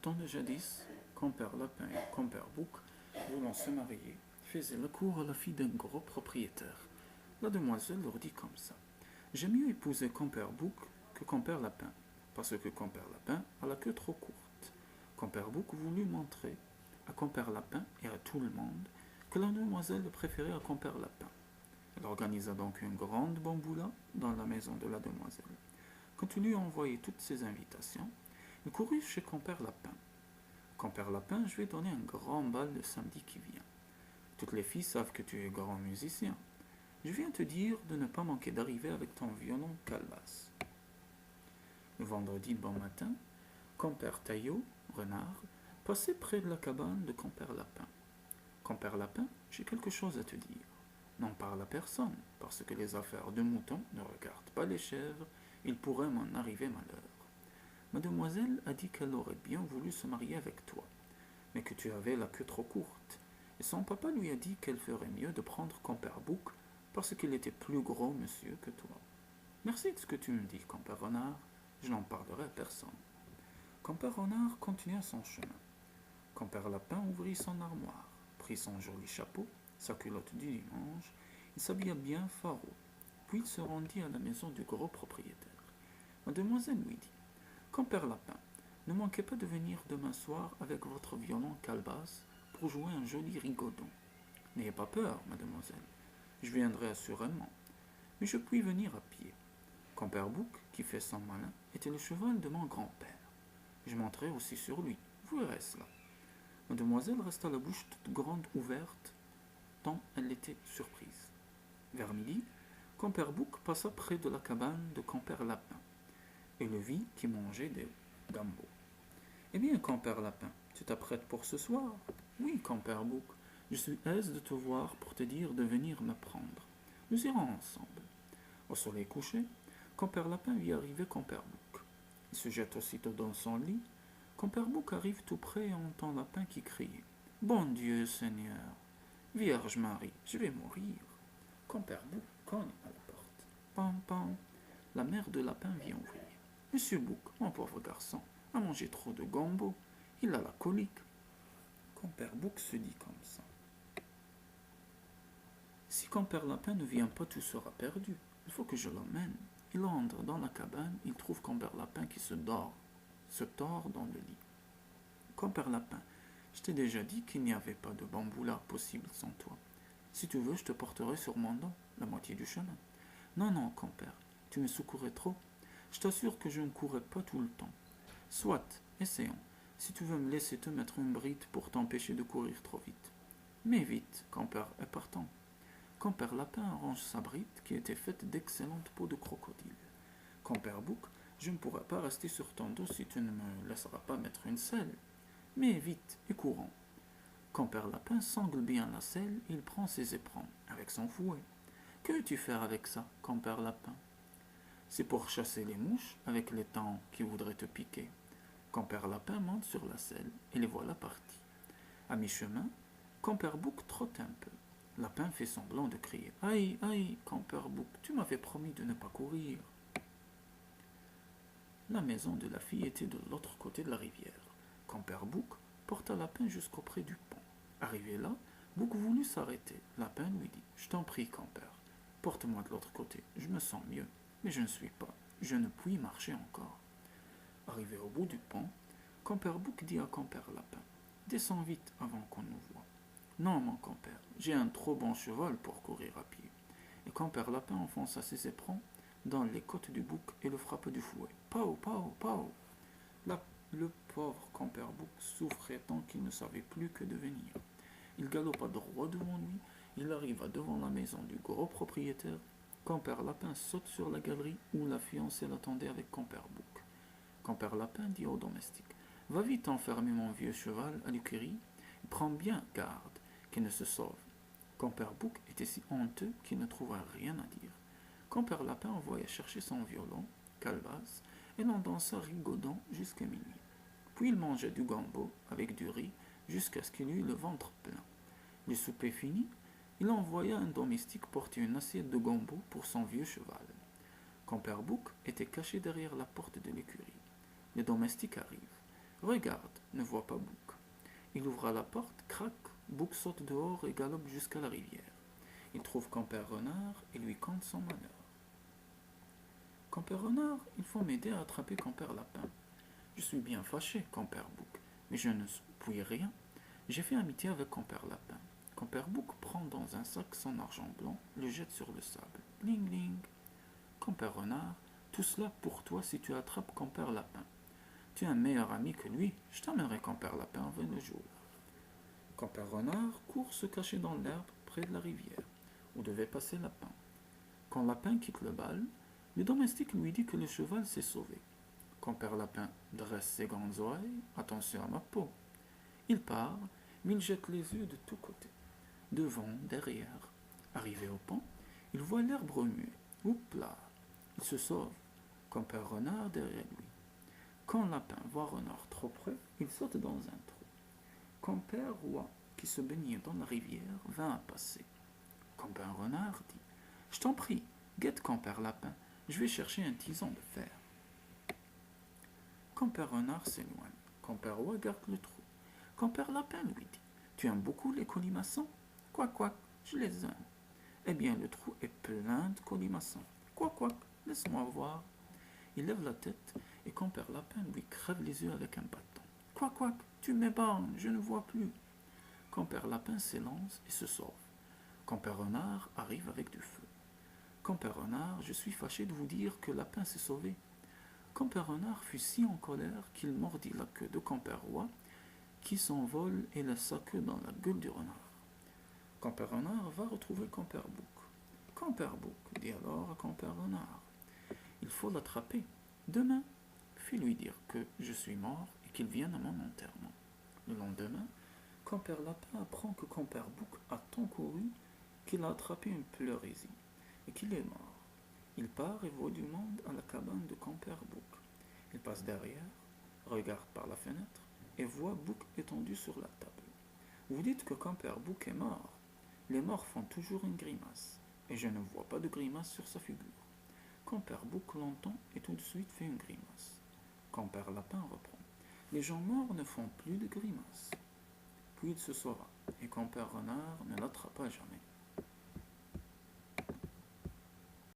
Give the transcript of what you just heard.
temps de jadis, compère Lapin et compère Bouc, voulant se marier, faisaient la cour à la fille d'un gros propriétaire. La demoiselle leur dit comme ça: J'aime mieux épouser compère Bouc que compère Lapin, parce que compère Lapin a la queue trop courte. Compère Bouc voulut montrer à compère Lapin et à tout le monde que la demoiselle le préférait à compère Lapin. Elle organisa donc une grande bamboula dans la maison de la demoiselle. Quand il eut envoyé toutes ses invitations, il courut chez compère Lapin. Compère Lapin, je vais donner un grand bal le samedi qui vient. Toutes les filles savent que tu es grand musicien. Je viens te dire de ne pas manquer d'arriver avec ton violon calebasse. Le vendredi bon matin, compère Taillot, renard, passait près de la cabane de compère Lapin. Compère Lapin, j'ai quelque chose à te dire. N'en parle à personne, parce que les affaires de moutons ne regardent pas les chèvres, il pourrait m'en arriver malheur. Mademoiselle a dit qu'elle aurait bien voulu se marier avec toi, mais que tu avais la queue trop courte, et son papa lui a dit qu'elle ferait mieux de prendre compère Bouc, parce qu'il était plus gros monsieur que toi. Merci de ce que tu me dis, compère Renard, je n'en parlerai à personne. Compère Renard continua son chemin. Compère Lapin ouvrit son armoire, prit son joli chapeau, sa culotte du dimanche, il s'habilla bien faro, puis il se rendit à la maison du gros propriétaire. Mademoiselle lui dit: Compère Lapin, ne manquez pas de venir demain soir avec votre violon calebasse pour jouer un joli rigodon. N'ayez pas peur, mademoiselle, je viendrai assurément, mais je puis venir à pied. Compère Bouc, qui fait son malin, était le cheval de mon grand-père. Je monterai aussi sur lui, vous verrez cela. Mademoiselle resta la bouche toute grande ouverte, tant elle était surprise. Vers midi, compère Bouc passa près de la cabane de compère Lapin et le vit qui mangeait des gambos. Eh bien, compère Lapin, tu t'apprêtes pour ce soir? Oui, compère Bouc, je suis aise de te voir pour te dire de venir me prendre. Nous irons ensemble. Au soleil couché, compère Lapin vit arriver compère Bouc. Il se jette aussitôt dans son lit. Compère Bouc arrive tout près et entend Lapin qui crie: Bon Dieu, Seigneur! Vierge Marie, je vais mourir. Compère Bouc cogne à la porte. Pam, pam. La mère de Lapin vient ouvrir. Monsieur Bouc, mon pauvre garçon, a mangé trop de gombo. Il a la colique. Compère Bouc se dit comme ça: Si compère Lapin ne vient pas, tout sera perdu. Il faut que je l'emmène. Il entre dans la cabane, il trouve compère Lapin qui se tord dans le lit. Compère Lapin, je t'ai déjà dit qu'il n'y avait pas de bamboula possible sans toi. Si tu veux, je te porterai sur mon dos, la moitié du chemin. Non, non, compère, tu me secourais trop. Je t'assure que je ne courrai pas tout le temps. Soit, essayons, si tu veux me laisser te mettre une bride pour t'empêcher de courir trop vite. Mais vite, compère est partant. Compère Lapin arrange sa bride qui était faite d'excellentes peaux de crocodile. Compère Bouc, je ne pourrai pas rester sur ton dos si tu ne me laisseras pas mettre une selle. Mais vite et courant. Compère Lapin sangle bien la selle et il prend ses éperons avec son fouet. Que veux-tu faire avec ça, compère Lapin? C'est pour chasser les mouches avec les dents qui voudraient te piquer. Compère Lapin monte sur la selle et les voilà partis. À mi-chemin, compère Bouc trotte un peu. Lapin fait semblant de crier: Aïe, aïe, compère Bouc, tu m'avais promis de ne pas courir. La maison de la fille était de l'autre côté de la rivière. Compère Bouc porta Lapin jusqu'auprès du pont. Arrivé là, Bouc voulut s'arrêter. Lapin lui dit: Je t'en prie, compère, porte-moi de l'autre côté, je me sens mieux, mais je ne suis pas, je ne puis marcher encore. Arrivé au bout du pont, compère Bouc dit à compère Lapin: Descends vite avant qu'on nous voie. Non, mon compère, j'ai un trop bon cheval pour courir à pied. Et compère Lapin enfonça ses éperons dans les côtes du bouc et le frappa du fouet. Pau, pau, pau. Le pauvre compère Bouc souffrait tant qu'il ne savait plus que devenir. Il galopa droit devant lui, il arriva devant la maison du gros propriétaire. Compère Lapin saute sur la galerie où la fiancée l'attendait avec compère Bouc. Compère Lapin dit au domestique: Va vite enfermer mon vieux cheval à l'écurie et prends bien garde qu'il ne se sauve. Compère Bouc était si honteux qu'il ne trouva rien à dire. Compère Lapin envoya chercher son violon, calebasse, et l'on dansa rigodon jusqu'à minuit. Puis il mangea du gombo avec du riz jusqu'à ce qu'il eût le ventre plein. Le souper fini, il envoya un domestique porter une assiette de gombo pour son vieux cheval. Compère Bouc était caché derrière la porte de l'écurie. Le domestique arrive. Regarde, ne vois pas Bouc. Il ouvra la porte, crac, Bouc saute dehors et galope jusqu'à la rivière. Il trouve Compère Renard et lui conte son malheur. Compère Renard, il faut m'aider à attraper Compère Lapin. Je suis bien fâché, Compère Bouc, mais je ne puis rien. J'ai fait amitié avec Compère Lapin. Compère Bouc prend dans un sac son argent blanc, le jette sur le sable. Bling bling. Compère Renard, tout cela pour toi si tu attrapes Compère Lapin. Tu es un meilleur ami que lui, je t'amènerai Compère Lapin avant le jour. Compère Renard court se cacher dans l'herbe près de la rivière, où devait passer Lapin. Quand Lapin quitte le bal, le domestique lui dit que le cheval s'est sauvé. Compère Lapin dresse ses grandes oreilles, attention à ma peau. Il part, mais il jette les yeux de tous côtés, devant, derrière. Arrivé au pont, il voit l'herbe remuer. Oupla! Il se sauve. Compère Renard derrière lui. Quand Lapin voit Renard trop près, il saute dans un trou. Compère Roi, qui se baignait dans la rivière, vint à passer. Compère Renard dit: Je t'en prie, guette Compère Lapin, je vais chercher un tison de fer. Compère Renard s'éloigne. Compère Roi garde le trou. Compère Lapin lui dit: Tu aimes beaucoup les colimaçons? Quack, quack, je les aime. Eh bien, le trou est plein de colimaçons. Quack, quack, laisse-moi voir. Il lève la tête et Compère Lapin lui crève les yeux avec un bâton. Quack, quack, tu m'épargnes, je ne vois plus. Compère Lapin s'élance et se sauve. Compère Renard arrive avec du feu. Compère Renard, je suis fâché de vous dire que Lapin s'est sauvé. Compère Renard fut si en colère qu'il mordit la queue de Compère Roi, qui s'envole et laisse sa queue dans la gueule du renard. Compère Renard va retrouver Compère Bouc. Compère Bouc dit alors à Compère Renard: Il faut l'attraper. Demain, fais-lui dire que je suis mort et qu'il vienne à mon enterrement. Le lendemain, Compère Lapin apprend que Compère Bouc a tant couru qu'il a attrapé une pleurésie et qu'il est mort. Il part et voit du monde à la cabane de Compère Bouc. Il passe derrière, regarde par la fenêtre et voit Bouc étendu sur la table. Vous dites que Compère Bouc est mort. Les morts font toujours une grimace, et je ne vois pas de grimace sur sa figure. Compère Bouc l'entend et tout de suite fait une grimace. Compère Lapin reprend: Les gens morts ne font plus de grimaces. Puis il se sauva, et Compère Renard ne l'attrapa jamais.